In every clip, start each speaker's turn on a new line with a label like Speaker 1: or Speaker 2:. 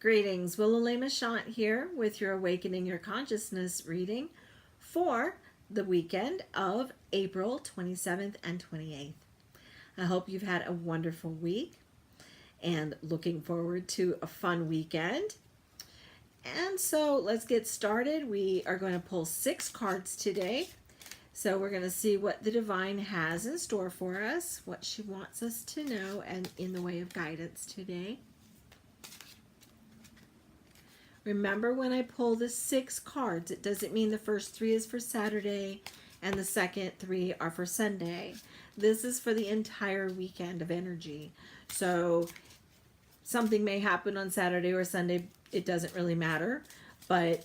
Speaker 1: Greetings, Willalay Mashant here with your Awakening Your Consciousness reading for the weekend of April 27th and 28th. I hope you've had a wonderful week and looking forward to a fun weekend. And so let's get started. We are going to pull 6 cards today. So we're going to see what the Divine has in store for us, what she wants us to know, and in the way of guidance today. Remember, when I pull the 6 cards, it doesn't mean the first 3 is for Saturday and the second 3 are for Sunday. This is for the entire weekend of energy. So something may happen on Saturday or Sunday. It doesn't really matter. But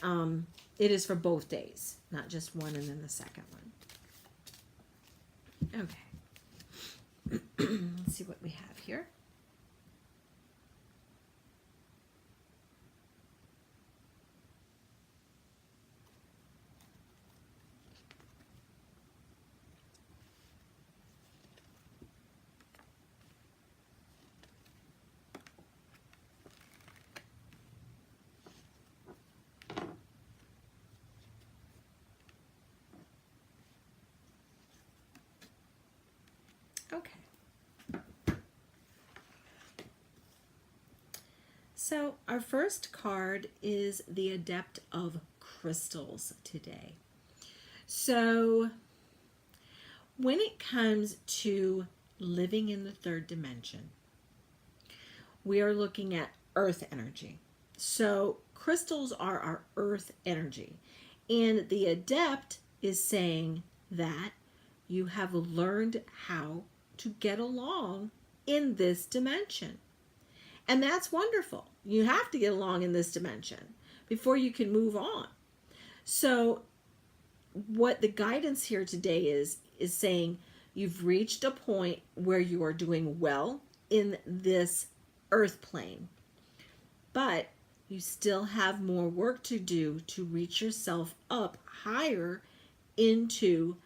Speaker 1: it is for both days, not just one and then the second one. Okay. Let's see what we have here. Okay. So our first card is the Adept of Crystals today. So when it comes to living in the third dimension, we are looking at earth energy. So crystals are our earth energy. And the Adept is saying that you have learned how to get along in this dimension. And that's wonderful. You have to get along in this dimension before you can move on. So what the guidance here today is saying you've reached a point where you are doing well in this earth plane, but you still have more work to do to reach yourself up higher into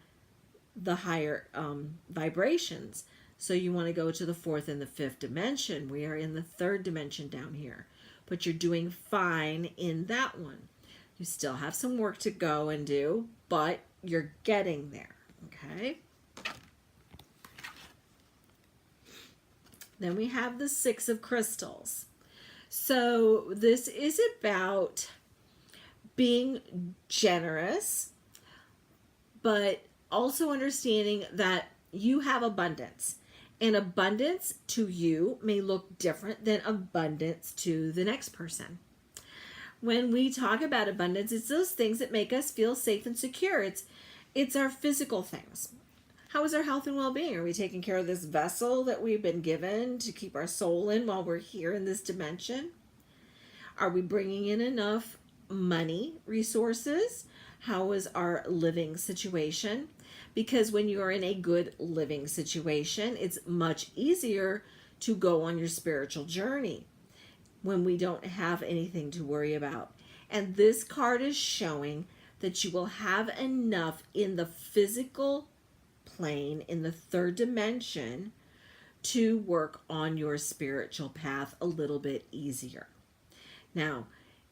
Speaker 1: the higher vibrations. So you want to go to the 4th and the 5th dimension. We are in the 3rd dimension down here, but you're doing fine in that one. You still have some work to go and do, but you're getting there, okay? Then we have the 6 of Crystals. So this is about being generous, but also understanding that you have abundance. And abundance to you may look different than abundance to the next person. When we talk about abundance, it's those things that make us feel safe and secure. It's our physical things. How is our health and well-being? Are we taking care of this vessel that we've been given to keep our soul in while we're here in this dimension? Are we bringing in enough money, resources? How is our living situation? Because when you are in a good living situation, it's much easier to go on your spiritual journey when we don't have anything to worry about. And this card is showing that you will have enough in the physical plane, in the 3rd dimension, to work on your spiritual path a little bit easier. Now,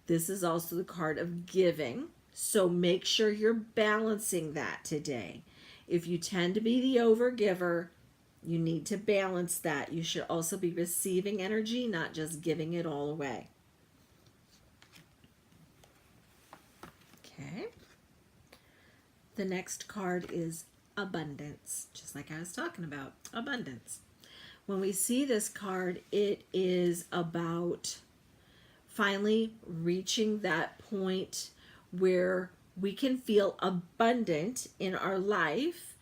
Speaker 1: this is also the card of giving, so make sure you're balancing that today. If you tend to be the overgiver, you need to balance that. You should also be receiving energy, not just giving it all away. Okay. The next card is Abundance, just like I was talking about, abundance. When we see this card, it is about finally reaching that point where we can feel abundant in our life,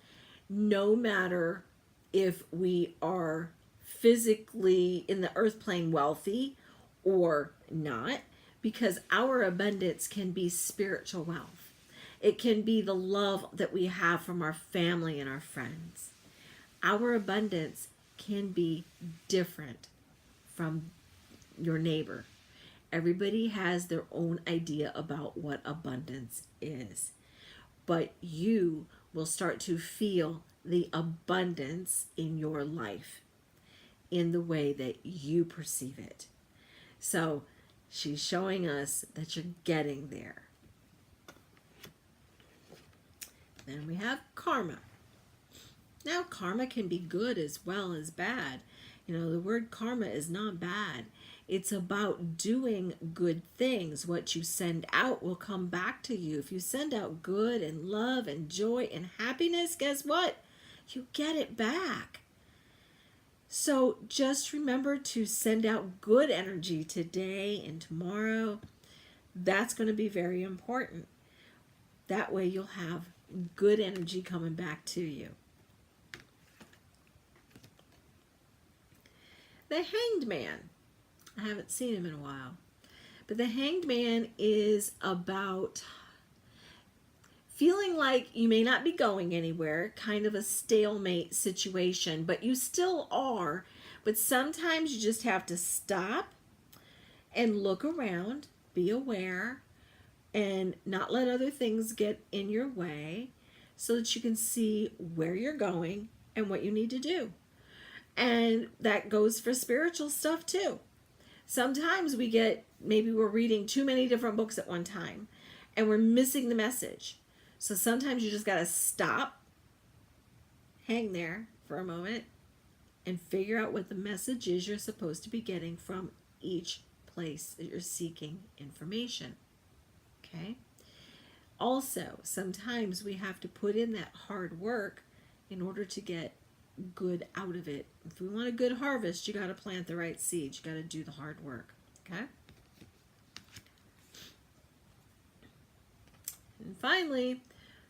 Speaker 1: no matter if we are physically in the earth plane wealthy or not, because our abundance can be spiritual wealth. It can be the love that we have from our family and our friends. Our abundance can be different from your neighbor. Everybody has their own idea about what abundance is. But you will start to feel the abundance in your life in the way that you perceive it. So She's showing us that you're getting there. Then we have karma. Now, karma can be good as well as bad. You know, the word karma is not bad. It's about doing good things. What you send out will come back to you. If you send out good and love and joy and happiness, guess what? You get it back. So just remember to send out good energy today and tomorrow. That's going to be very important. That way you'll have good energy coming back to you. The Hanged Man. I haven't seen him in a while. But the Hanged Man is about feeling like you may not be going anywhere, kind of a stalemate situation, but you still are. But sometimes you just have to stop and look around, be aware, and not let other things get in your way so that you can see where you're going and what you need to do. And that goes for spiritual stuff too. Sometimes maybe we're reading too many different books at one time and we're missing the message. So sometimes you just got to stop, hang there for a moment, and figure out what the message is you're supposed to be getting from each place that you're seeking information. Okay? Also, sometimes we have to put in that hard work in order to get good out of it. If we want a good harvest, you got to plant the right seeds. You got to do the hard work. Okay? And finally,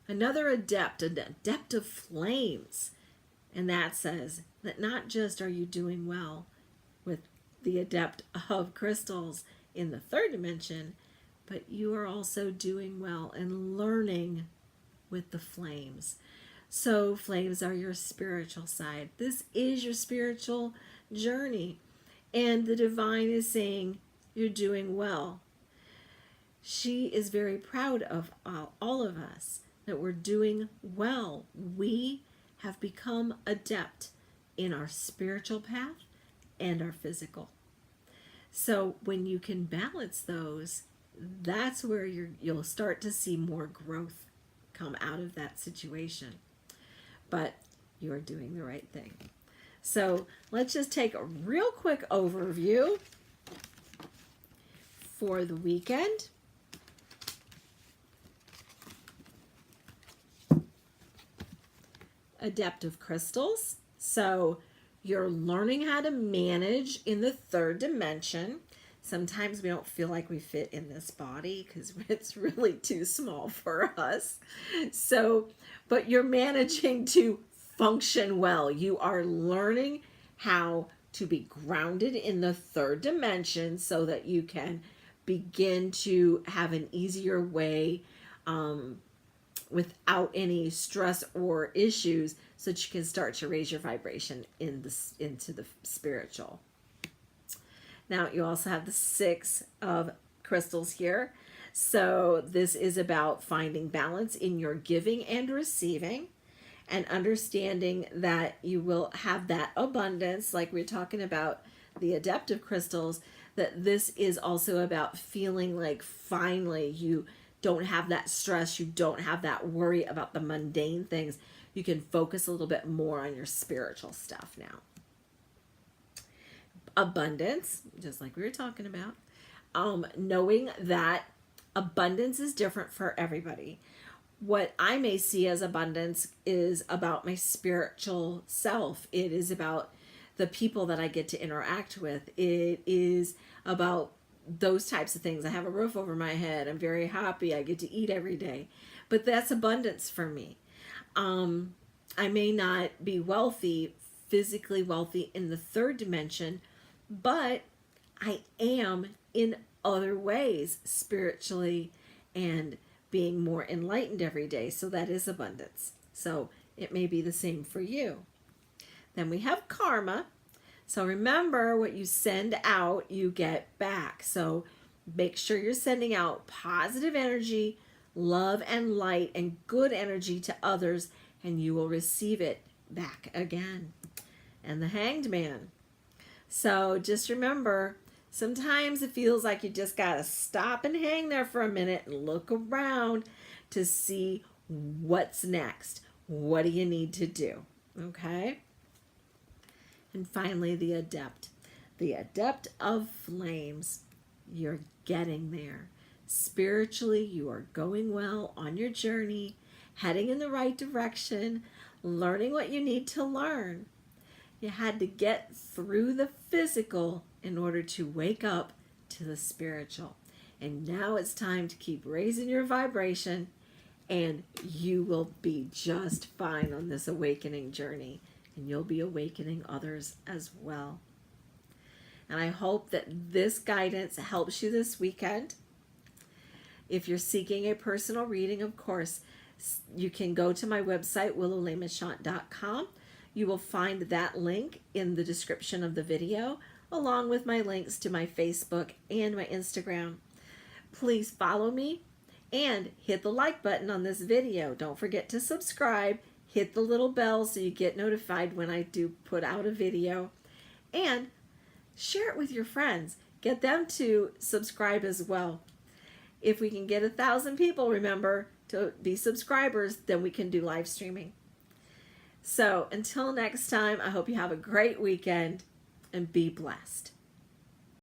Speaker 1: another adept, an adept of flames. And that says that not just are you doing well with the adept of crystals in the third dimension, but you are also doing well and learning with the flames. So flames are your spiritual side. This is your spiritual journey. And the divine is saying you're doing well. She is very proud of all of us that we're doing well. We have become adept in our spiritual path and our physical. So when you can balance those, that's where you'll start to see more growth come out of that situation. But you're doing the right thing. So let's just take a real quick overview for the weekend. Adept of crystals. So you're learning how to manage in the third dimension. Sometimes we don't feel like we fit in this body because it's really too small for us. So, but you're managing to function well. You are learning how to be grounded in the third dimension so that you can begin to have an easier way without any stress or issues, so that you can start to raise your vibration into the spiritual. Now you also have the 6 of crystals here. So this is about finding balance in your giving and receiving, and understanding that you will have that abundance, like we're talking about the adept of crystals, that this is also about feeling like finally you don't have that stress, you don't have that worry about the mundane things. You can focus a little bit more on your spiritual stuff now. Abundance, just like we were talking about, knowing that abundance is different for everybody. What I may see as abundance is about my spiritual self. It is about the people that I get to interact with. It is about those types of things. I have a roof over my head. I'm very happy. I get to eat every day. But that's abundance for me. I may not be wealthy, physically wealthy in the third dimension, but I am in other ways spiritually and being more enlightened every day. So that is abundance. So it may be the same for you. Then we have karma. So remember, what you send out, you get back. So make sure you're sending out positive energy, love and light and good energy to others, and you will receive it back again. And the Hanged Man. So just remember, Sometimes it feels like you just got to stop and hang there for a minute and look around to see what's next. What do you need to do? Okay? And finally, the adept. The adept of flames. You're getting there. Spiritually, you are going well on your journey, heading in the right direction, learning what you need to learn. You had to get through the physical in order to wake up to the spiritual. And now it's time to keep raising your vibration, and you will be just fine on this awakening journey. And you'll be awakening others as well. And I hope that this guidance helps you this weekend. If you're seeking a personal reading, of course, you can go to my website, willowleigh-machant.com. You will find that link in the description of the video, along with my links to my Facebook and my Instagram. Please follow me and hit the like button on this video. Don't forget to subscribe. Hit the little bell so you get notified when I do put out a video. And share it with your friends. Get them to subscribe as well. If we can get 1,000 people, remember, to be subscribers, then we can do live streaming. So until next time, I hope you have a great weekend and be blessed.